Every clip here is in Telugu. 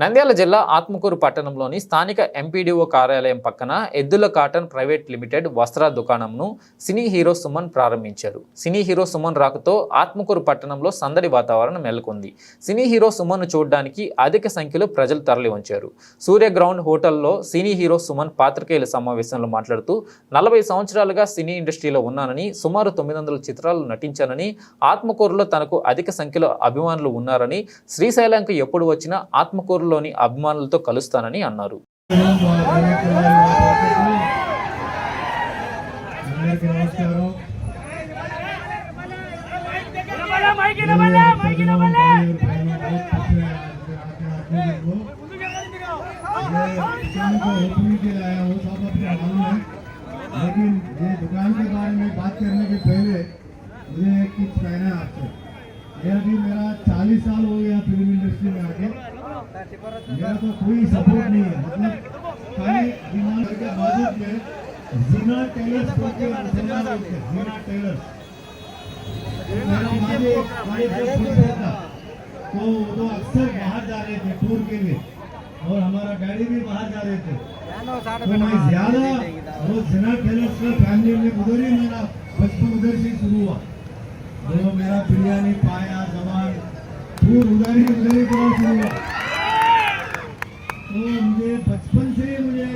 నంద్యాల జిల్లా ఆత్మకూరు పట్టణంలోని స్థానిక ఎంపీడీఓ కార్యాలయం పక్కన ఎద్దుల కాటన్ ప్రైవేట్ లిమిటెడ్ వస్త్ర దుకాణంను సినీ హీరో సుమన్ ప్రారంభించారు. సినీ హీరో సుమన్ రాకతో ఆత్మకూరు పట్టణంలో సందడి వాతావరణం నెలకొంది. సినీ హీరో సుమన్ను చూడడానికి అధిక సంఖ్యలో ప్రజలు తరలివచ్చారు. సూర్య గ్రౌండ్ హోటల్లో సినీ హీరో సుమన్ పాత్రికేయుల సమావేశంలో మాట్లాడుతూ 40 సంవత్సరాలుగా సినీ ఇండస్ట్రీలో ఉన్నానని, సుమారు 900 చిత్రాలు నటించానని, ఆత్మకూరులో తనకు అధిక సంఖ్యలో అభిమానులు ఉన్నారని, శ్రీశైలంకు ఎప్పుడు వచ్చినా ఆత్మకూరు లోని అభిమానులతో కలుస్తానని అన్నారు. लेकिन ये दुकान के बारे में बात करने के पहले मुझे एक चीज कहना है आपसे। ये अभी मेरा 40 साल हो गया फिल्म इंडस्ट्री में आके, मेरा तो कोई सपोर्ट नहीं है। मतलब खाली दिमाग के बाजू में जीना टेलर्स करके जीना टेलर्स मेरा मुझे था तो वो अक्सर बाहर जा रहे थे टूर के लिए, और हमारा डैडी भी बाहर जा रहे थे, तो मैं ज्यादा वो जीना टेलर्स का फैमिली में उधर ही मेरा बचपन उधर से शुरू हुआ। तो मेरा बिरयानी पाया जवान टूर उधर ही शुरू हुआ। तो मुझे बचपन से मुझे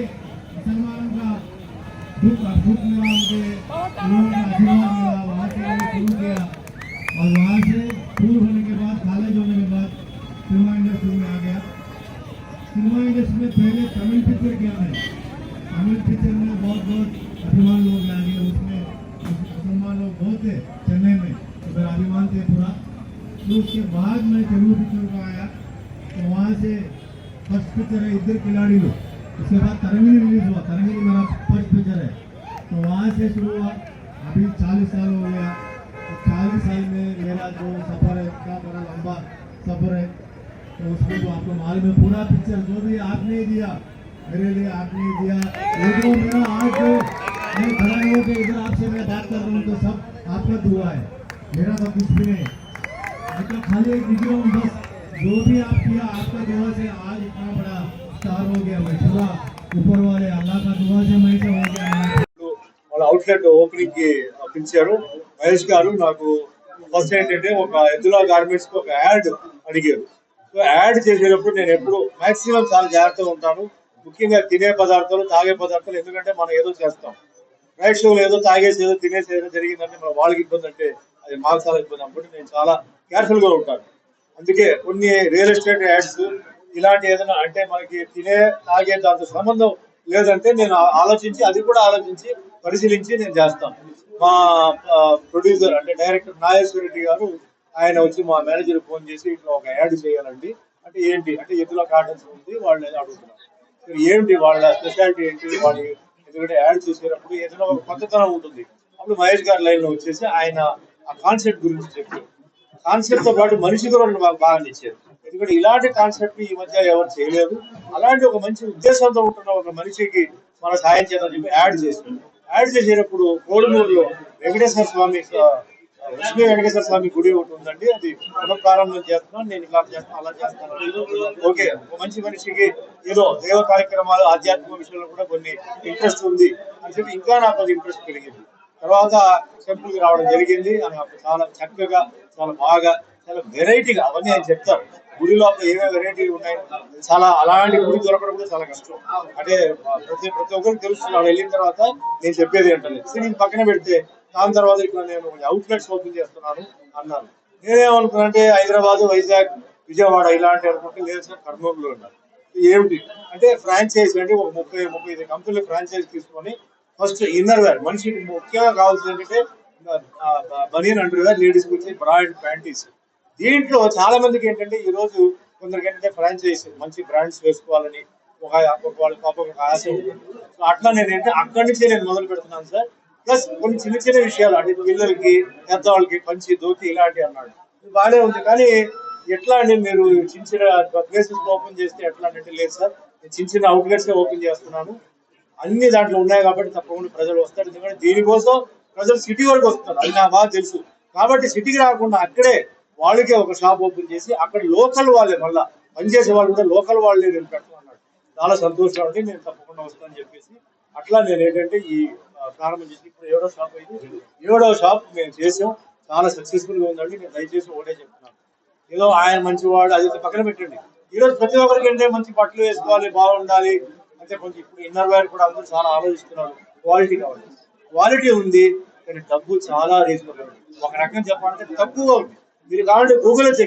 मुसलमानों का दुख मिला, मुझे उन्होंने आशीर्वाद मिला, वहाँ के लिए शुरू किया, और वहाँ से टूर होने के बाद कॉलेज होने के बाद सिनेमा इंडस्ट्री में आ गया। सिनेमा इंडस्ट्री में पहले तमिल पिक्चर किया मैंने, तमिल पिक्चर में बहुत अभिमान लोग लगे, उसमें मुसलमान लोग बहुत थे चेन्नई में, उधर अभिमान थे पूरा। तो उसके बाद मैं तेलुगु पिक्चर को आया, तो वहाँ से फर्स्ट पिक्चर है इधर खिलाड़ी लोग, उसके बाद तरंगिनी रिलीज हुआ, तरंगिनी मेरा फर्स्ट पिक्चर है, तो वहाँ से शुरू हुआ। अभी 40 साल हो गया, तो 40 साल में मेरा जो सफ़र है इतना बड़ा लंबा सफ़र है, तो उसमें तो आपको मालूम है पूरा पिक्चर जो भी आपने दिया मेरे लिए, आपने दिया। एक मेरा आज जो मैं खड़ा हो के इधर आपसे मैं बात कर रहा हूँ तो सब आपका दुआ है, मेरा तो कुछ भी नहीं। मतलब खाली एक निकला हूँ बस, जो भी आप किया आपका दुआ से आज इतना बड़ा स्टार हो गया। मैं खुदा ऊपर वाले अल्लाह का दुआ से मैं हो गया। వాళ్ళ అవుట్లెట్ ఓపెనింగ్ కి పిలిచారు మహేష్ గారు. నాకు ఫస్ట్ ఏంటంటే ఒక ఎద్దుల గార్మెంట్స్ కి ఒక యాడ్ అడిగారు. సో యాడ్ చేసేటప్పుడు నేను ఎప్పుడు మాక్సిమం చాలా జాగ్రత్తగా ఉంటాను, ముఖ్యంగా తినే పదార్థాలు తాగే పదార్థాలు. ఎందుకంటే మనం ఏదో చేస్తాం, రైట్ షోలో ఏదో తాగేసి ఏదో తినేసి ఏదో జరిగిందంటే మన వాళ్ళకి ఇబ్బంది అంటే అది మాకు చాలా ఇబ్బంది. అప్పుడు నేను చాలా కేర్ఫుల్ గా ఉంటాను. అందుకే కొన్ని రియల్ ఎస్టేట్ యాడ్స్ ఇలాంటి ఏదైనా అంటే మనకి తినే తాగే దాంతో సంబంధం లేదంటే నేను ఆలోచించి అది కూడా ఆలోచించి పరిశీలించి నేను చేస్తాను. మా ప్రొడ్యూసర్ అంటే డైరెక్టర్ నాగేశ్వర రెడ్డి గారు ఆయన వచ్చి మా మేనేజర్ ఫోన్ చేసి ఇట్లా ఒక యాడ్ చేయాలండి అంటే ఏంటి అంటే ఎద్దుల కాటన్స్ ఉంది వాళ్ళు ఏదో అడుగుతున్నారు, ఏంటి వాళ్ళ స్పెషాలిటీ ఏంటి వాళ్ళు, ఎందుకంటే యాడ్ చేసేటప్పుడు ఏదైనా ఒక కొత్తతనం ఉంటుంది. అప్పుడు మహేష్ గారి లైన్ లో వచ్చేసి ఆయన ఆ కాన్సెప్ట్ గురించి చెప్పారు. కాన్సెప్ట్ తో పాటు మనిషి కూడా మాకు బాగా నచ్చారు, ఎందుకంటే ఇలాంటి కాన్సెప్ట్ ఈ మధ్య ఎవరు చేయలేదు. అలాంటి ఒక మంచి ఉద్దేశంతో ఉంటున్న ఒక మనిషికి మన సాయం చేద్దామని చెప్పి యాడ్ చేసాం. యాడ్ చేసేటప్పుడు కోడుమూరులో వెంకటేశ్వర స్వామి లక్ష్మీ వెంకటేశ్వర స్వామి గుడి ఒకటి ఉందండి, అది పునఃప్రారంభం చేస్తున్నాను, నేను ఇలా చేస్తాను అలా చేస్తాను. ఓకే, ఒక మంచి మనిషికి ఏదో దేవ కార్యక్రమాలు ఆధ్యాత్మిక విషయంలో కూడా కొన్ని ఇంట్రెస్ట్ ఉంది అని చెప్పి ఇంకా నాకు అది ఇంట్రెస్ట్ పెరిగింది. తర్వాత టెంపుల్ కి రావడం జరిగింది. చాలా చక్కగా చాలా బాగా చాలా వెరైటీగా అవన్నీ ఆయన చెప్తారు. గుడి లోపల ఏమేమి వెరైటీలు ఉన్నాయి, చాలా అలాంటి గుడి దొరకడం కూడా చాలా కష్టం. అంటే ప్రతి ఒక్కరికి తెలుస్తున్నాడు వెళ్ళిన తర్వాత నేను చెప్పేది ఏంటలేదు. నేను పక్కన పెడితే దాని తర్వాత ఇట్లా నేను అవుట్లెట్స్ ఓపెన్ చేస్తున్నాను అన్నాను. నేనేమనుకున్నా అంటే హైదరాబాద్, వైజాగ్, విజయవాడ ఇలాంటి అనుకుంటే లేదు సార్ కర్నూలులో ఉన్నారు. ఏమిటి అంటే ఫ్రాంచైజ్ అంటే ఒక 30-35 కంపెనీలు ఫ్రాంచైజ్ తీసుకొని ఫస్ట్ ఇన్నర్ వేర్ మనిషికి ముఖ్యంగా కావాల్సింది ఏంటంటే బనియన్ అండర్ వేర్, లేడీస్ గురించి బ్రాండ్ ప్యాంటీస్. దీంట్లో చాలా మందికి ఏంటంటే ఈ రోజు కొందరికి ఏంటంటే ఫ్రాంచైజ్ మంచి బ్రాండ్స్ వేసుకోవాలని ఒక ఆశ ఉంటుంది. సో అట్లా నేనంటే అక్కడి నుంచే నేను మొదలు పెడుతున్నాను సార్. ప్లస్ కొన్ని చిన్న చిన్న విషయాలు అంటే పిల్లలకి పెద్దవాళ్ళకి పంచి ధోతి ఇలాంటివి అన్నాడు, బాగానే ఉంది. కానీ ఎట్లా అండి మీరు చిన్న చిన్న ప్లేసెస్ ఓపెన్ చేస్తే ఎట్లా అంటే లేదు సార్, చిన్న చిన్న అవుట్లెట్స్ ఓపెన్ చేస్తున్నాను, అన్ని దాంట్లో ఉన్నాయి కాబట్టి తప్పకుండా ప్రజలు వస్తారు. ఎందుకంటే దీనికోసం ప్రజలు సిటీ వరకు వస్తారు, అది నాకు బాగా తెలుసు. కాబట్టి సిటీకి రాకుండా అక్కడే వాళ్ళకే ఒక షాప్ ఓపెన్ చేసి అక్కడ లోకల్ వాళ్ళే మళ్ళా పనిచేసే వాళ్ళు కూడా లోకల్ వాళ్ళే నేను పెడతామన్నాడు. చాలా సంతోషంగా ఉండి నేను తప్పకుండా వస్తానని చెప్పేసి అట్లా నేను ఏంటంటే ఈ ప్రారంభం చేసి ఇప్పుడు 7వ షాప్ అయింది. 7వ షాప్ మేము చేసాం, చాలా సక్సెస్ఫుల్ గా ఉందండి. నేను దయచేసి ఒకటే చెప్తున్నాను, ఏదో ఆయన మంచివాడు అది పక్కన పెట్టండి. ఈ రోజు ప్రతి ఒక్కరికి ఏంటంటే మంచి బట్టలు వేసుకోవాలి, బాగుండాలి అంటే కొంచెం ఇప్పుడు ఇన్నర్ వేర్ కూడా అందరూ చాలా ఆలోచిస్తున్నారు. క్వాలిటీ కావాలి, క్వాలిటీ ఉంది కానీ డబ్బు చాలా రీజనబుల్. ఒక రకంగా చెప్పాలంటే తక్కువగా ఉంది. మీరు కావాలంటే గూగుల్